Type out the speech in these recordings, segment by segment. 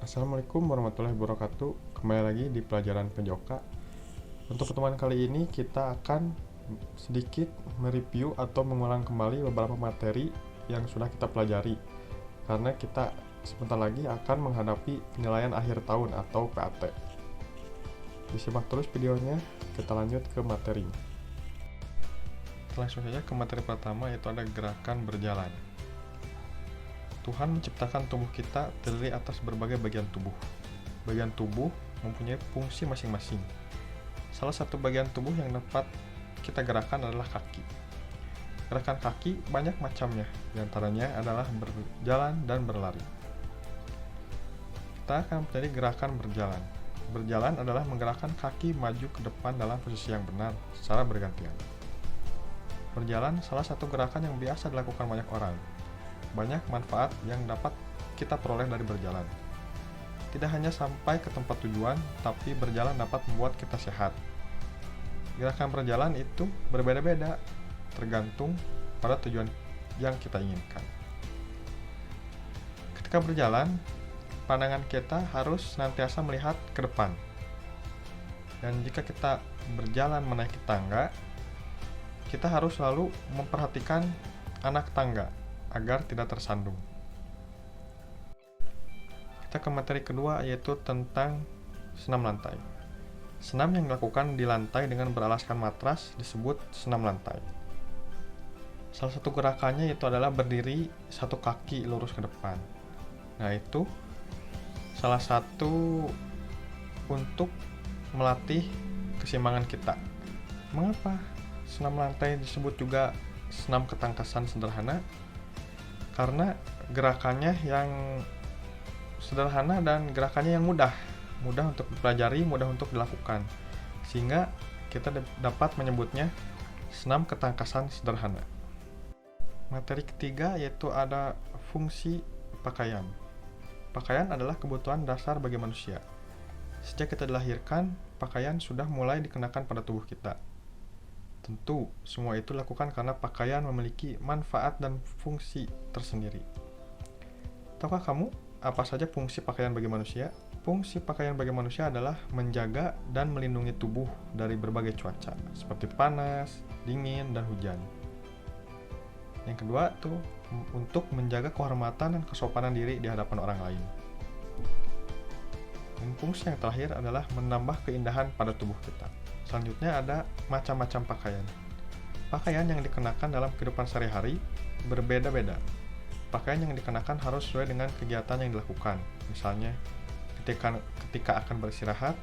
Assalamualaikum warahmatullahi wabarakatuh. Kembali lagi di pelajaran Penjoka. Untuk pertemuan kali ini kita akan sedikit mereview atau mengulang kembali beberapa materi yang sudah kita pelajari. Karena kita sebentar lagi akan menghadapi penilaian akhir tahun atau PAT. Disimak terus videonya, kita lanjut ke materi. Langsung saja ke materi pertama, yaitu ada gerakan berjalan. Tuhan menciptakan tubuh kita terdiri atas berbagai bagian tubuh. Bagian tubuh mempunyai fungsi masing-masing. Salah satu bagian tubuh yang dapat kita gerakan adalah kaki. Gerakan kaki banyak macamnya, diantaranya adalah berjalan dan berlari. Kita akan menjadi gerakan berjalan. Berjalan adalah menggerakkan kaki maju ke depan dalam posisi yang benar secara bergantian. Berjalan salah satu gerakan yang biasa dilakukan banyak orang. Banyak manfaat yang dapat kita peroleh dari berjalan. Tidak hanya sampai ke tempat tujuan, tapi berjalan dapat membuat kita sehat. Gerakan berjalan itu berbeda-beda, tergantung pada tujuan yang kita inginkan. Ketika berjalan, pandangan kita harus senantiasa melihat ke depan. Dan jika kita berjalan menaiki tangga, kita harus selalu memperhatikan anak tangga agar tidak tersandung. Kita ke materi kedua, yaitu tentang senam lantai. Senam yang dilakukan di lantai dengan beralaskan matras disebut senam lantai. Salah satu gerakannya itu adalah berdiri satu kaki lurus ke depan. Nah, itu salah satu untuk melatih keseimbangan kita. Mengapa senam lantai disebut juga senam ketangkasan sederhana? Karena gerakannya yang sederhana dan gerakannya yang mudah untuk dipelajari, mudah untuk dilakukan, sehingga kita dapat menyebutnya senam ketangkasan sederhana. Materi ketiga yaitu ada fungsi pakaian. Pakaian adalah kebutuhan dasar bagi manusia. Sejak kita dilahirkan, pakaian sudah mulai dikenakan pada tubuh kita. Tentu, semua itu dilakukan karena pakaian memiliki manfaat dan fungsi tersendiri. Tahukah kamu apa saja fungsi pakaian bagi manusia? Fungsi pakaian bagi manusia adalah menjaga dan melindungi tubuh dari berbagai cuaca, seperti panas, dingin, dan hujan. Yang kedua tuh untuk menjaga kehormatan dan kesopanan diri di hadapan orang lain. Dan fungsi yang terakhir adalah menambah keindahan pada tubuh kita. Selanjutnya ada macam-macam pakaian. Pakaian yang dikenakan dalam kehidupan sehari-hari berbeda-beda. Pakaian yang dikenakan harus sesuai dengan kegiatan yang dilakukan. Misalnya, ketika akan beristirahat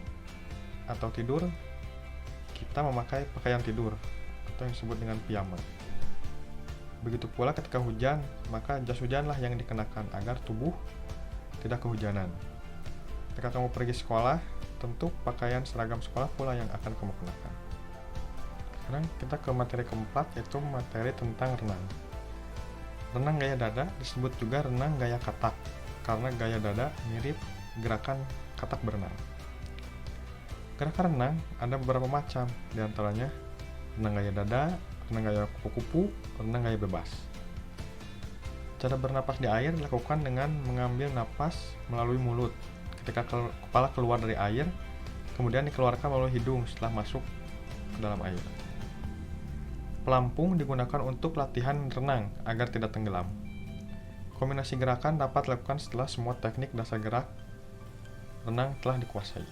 atau tidur, kita memakai pakaian tidur atau yang disebut dengan piyama. Begitu pula ketika hujan, maka jas hujanlah yang dikenakan agar tubuh tidak kehujanan. Ketika kamu pergi sekolah, tentu pakaian seragam sekolah pula yang akan kamu kenakan. Sekarang kita ke materi keempat, yaitu materi tentang renang. Renang gaya dada disebut juga renang gaya katak, karena gaya dada mirip gerakan katak berenang. Gerakan renang ada beberapa macam, diantaranya renang gaya dada, renang gaya kupu-kupu, renang gaya bebas. Cara bernapas di air dilakukan dengan mengambil napas melalui mulut. Ketika kepala keluar dari air, kemudian dikeluarkan melalui hidung setelah masuk ke dalam air. Pelampung digunakan untuk latihan renang agar tidak tenggelam. Kombinasi gerakan dapat dilakukan setelah semua teknik dasar gerak renang telah dikuasai.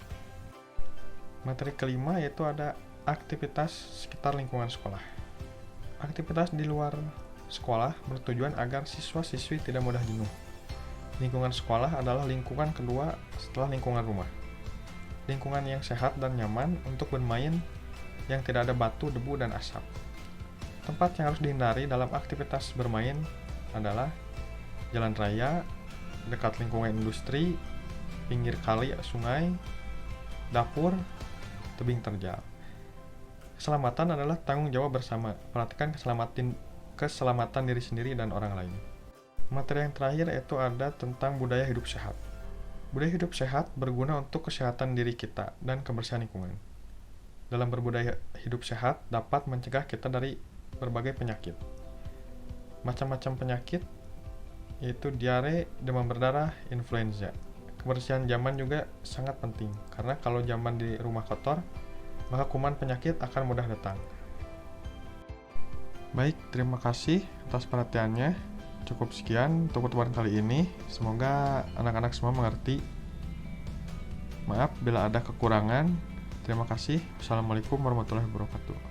Materi kelima yaitu ada aktivitas sekitar lingkungan sekolah. Aktivitas di luar sekolah bertujuan agar siswa-siswi tidak mudah jenuh. Lingkungan sekolah adalah lingkungan kedua setelah lingkungan rumah. Lingkungan yang sehat dan nyaman untuk bermain yang tidak ada batu, debu, dan asap. Tempat yang harus dihindari dalam aktivitas bermain adalah jalan raya, dekat lingkungan industri, pinggir kali, sungai, dapur, tebing terjal. Keselamatan adalah tanggung jawab bersama. Perhatikan keselamatan diri sendiri dan orang lain. Materi yang terakhir yaitu ada tentang budaya hidup sehat. Budaya hidup sehat berguna untuk kesehatan diri kita dan kebersihan lingkungan. Dalam berbudaya hidup sehat dapat mencegah kita dari berbagai penyakit. Macam-macam penyakit yaitu diare, demam berdarah, influenza. kebersihan jamban juga sangat penting, karena kalau jamban di rumah kotor, maka kuman penyakit akan mudah datang. Baik, terima kasih atas perhatiannya. Cukup sekian untuk pertemuan kali ini. Semoga anak-anak semua mengerti. Maaf bila ada kekurangan. Terima kasih. Wassalamualaikum warahmatullahi wabarakatuh.